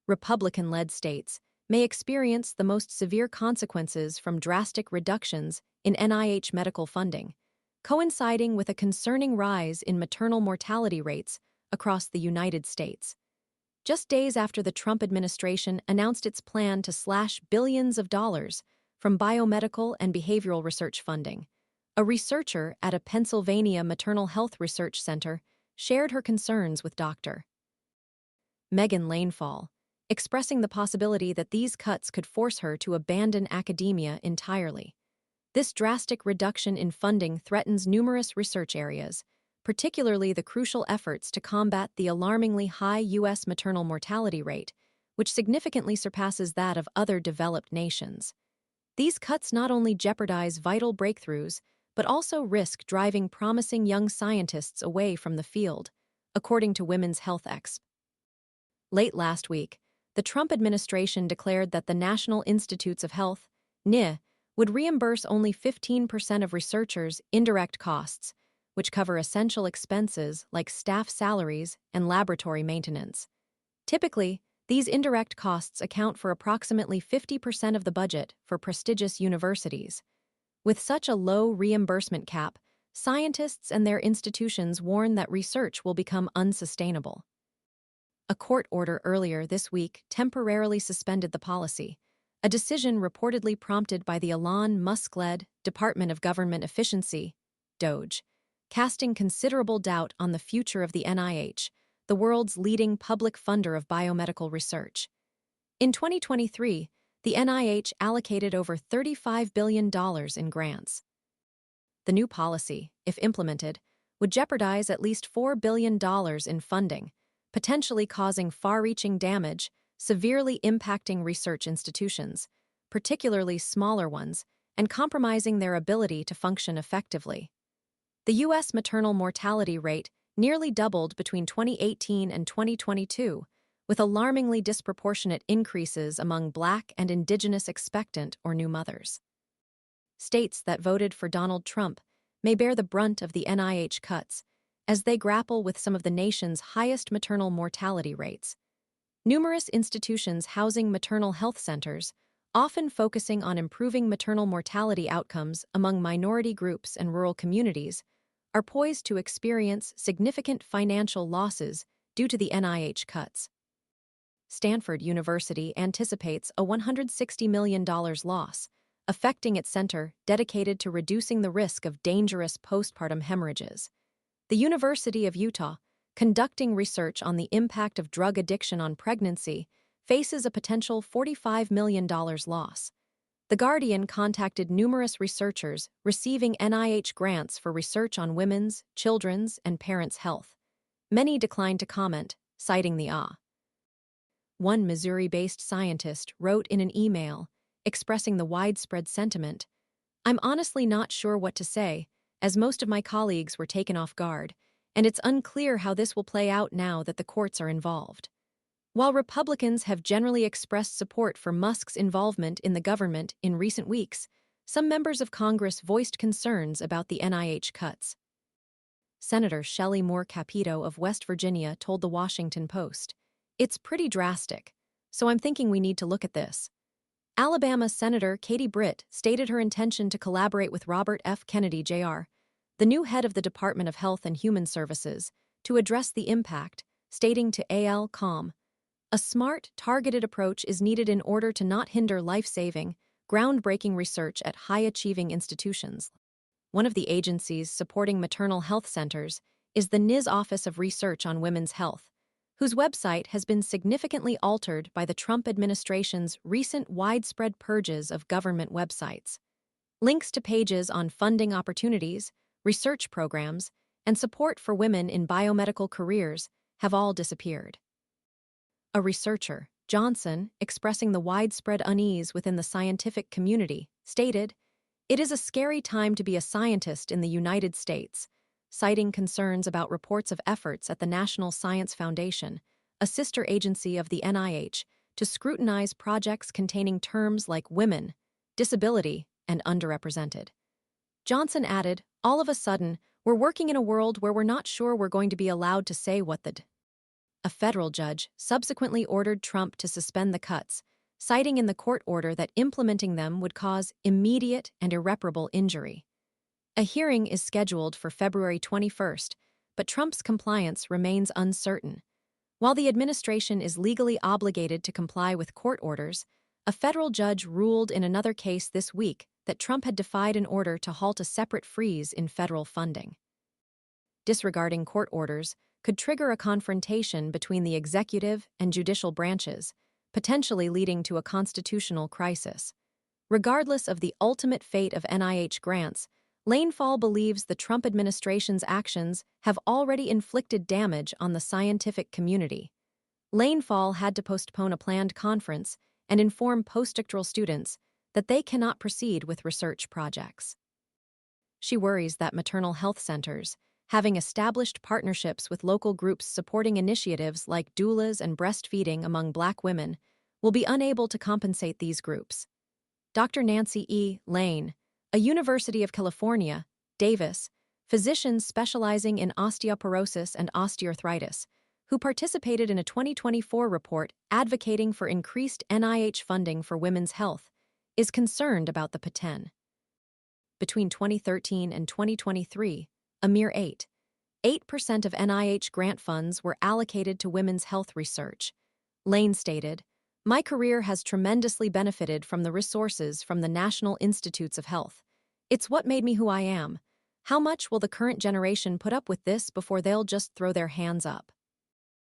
Republican-led states may experience the most severe consequences from drastic reductions in NIH medical funding, coinciding with a concerning rise in maternal mortality rates across the United States. Just days after the Trump administration announced its plan to slash billions of dollars from biomedical and behavioral research funding, a researcher at a Pennsylvania maternal health research center shared her concerns with Dr. Megan Lanefall, expressing the possibility that these cuts could force her to abandon academia entirely. This drastic reduction in funding threatens numerous research areas, particularly the crucial efforts to combat the alarmingly high U.S. maternal mortality rate, which significantly surpasses that of other developed nations. These cuts not only jeopardize vital breakthroughs, but also risk driving promising young scientists away from the field, according to women's health experts. Late last week, the Trump administration declared that the National Institutes of Health, NIH, would reimburse only 15% of researchers' indirect costs, which cover essential expenses like staff salaries and laboratory maintenance. Typically, these indirect costs account for approximately 50% of the budget for prestigious universities. With such a low reimbursement cap, scientists and their institutions warn that research will become unsustainable. A court order earlier this week temporarily suspended the policy, a decision reportedly prompted by the Elon Musk-led Department of Government Efficiency, DOGE, casting considerable doubt on the future of the NIH, the world's leading public funder of biomedical research. In 2023, the NIH allocated over $35 billion in grants. The new policy, if implemented, would jeopardize at least $4 billion in funding, potentially causing far-reaching damage, severely impacting research institutions, particularly smaller ones, and compromising their ability to function effectively. The U.S. maternal mortality rate nearly doubled between 2018 and 2022, with alarmingly disproportionate increases among Black and Indigenous expectant or new mothers. States that voted for Donald Trump may bear the brunt of the NIH cuts, as they grapple with some of the nation's highest maternal mortality rates. Numerous institutions housing maternal health centers, often focusing on improving maternal mortality outcomes among minority groups and rural communities, are poised to experience significant financial losses due to the NIH cuts. Stanford University anticipates a $160 million loss, affecting its center dedicated to reducing the risk of dangerous postpartum hemorrhages. The University of Utah, conducting research on the impact of drug addiction on pregnancy, faces a potential $45 million loss. The Guardian contacted numerous researchers receiving NIH grants for research on women's, children's, and parents' health. Many declined to comment, citing the One Missouri-based scientist wrote in an email, expressing the widespread sentiment, "I'm honestly not sure what to say, as most of my colleagues were taken off guard, and it's unclear how this will play out now that the courts are involved." While Republicans have generally expressed support for Musk's involvement in the government in recent weeks, some members of Congress voiced concerns about the NIH cuts. Senator Shelley Moore Capito of West Virginia told The Washington Post, "It's pretty drastic, so I'm thinking we need to look at this." Alabama Senator Katie Britt stated her intention to collaborate with Robert F. Kennedy, Jr., the new head of the Department of Health and Human Services, to address the impact, stating to AL.com, "A smart, targeted approach is needed in order to not hinder life-saving, groundbreaking research at high-achieving institutions." One of the agencies supporting maternal health centers is the NIS Office of Research on Women's Health, whose website has been significantly altered by the Trump administration's recent widespread purges of government websites. Links to pages on funding opportunities, research programs, and support for women in biomedical careers have all disappeared. A researcher, Johnson, expressing the widespread unease within the scientific community, stated, "It is a scary time to be a scientist in the United States," citing concerns about reports of efforts at the National Science Foundation, a sister agency of the NIH, to scrutinize projects containing terms like women, disability, and underrepresented. Johnson added, "All of a sudden, we're working in a world where we're not sure we're going to be allowed to say what the a federal judge subsequently ordered Trump to suspend the cuts, citing in the court order that implementing them would cause immediate and irreparable injury. A hearing is scheduled for February 21st, but Trump's compliance remains uncertain. While the administration is legally obligated to comply with court orders, a federal judge ruled in another case this week that Trump had defied an order to halt a separate freeze in federal funding. Disregarding court orders could trigger a confrontation between the executive and judicial branches, potentially leading to a constitutional crisis. Regardless of the ultimate fate of NIH grants, Lanefall believes the Trump administration's actions have already inflicted damage on the scientific community. Lanefall had to postpone a planned conference and inform postdoctoral students that they cannot proceed with research projects. She worries that maternal health centers, having established partnerships with local groups supporting initiatives like doulas and breastfeeding among Black women, will be unable to compensate these groups. Dr. Nancy E. Lane, a University of California, Davis, physician specializing in osteoporosis and osteoarthritis, who participated in a 2024 report advocating for increased NIH funding for women's health, is concerned about the PTEN. Between 2013 and 2023, a mere 8% of NIH grant funds were allocated to women's health research. Lane stated, "My career has tremendously benefited from the resources from the National Institutes of Health. It's what made me who I am. How much will the current generation put up with this before they'll just throw their hands up?"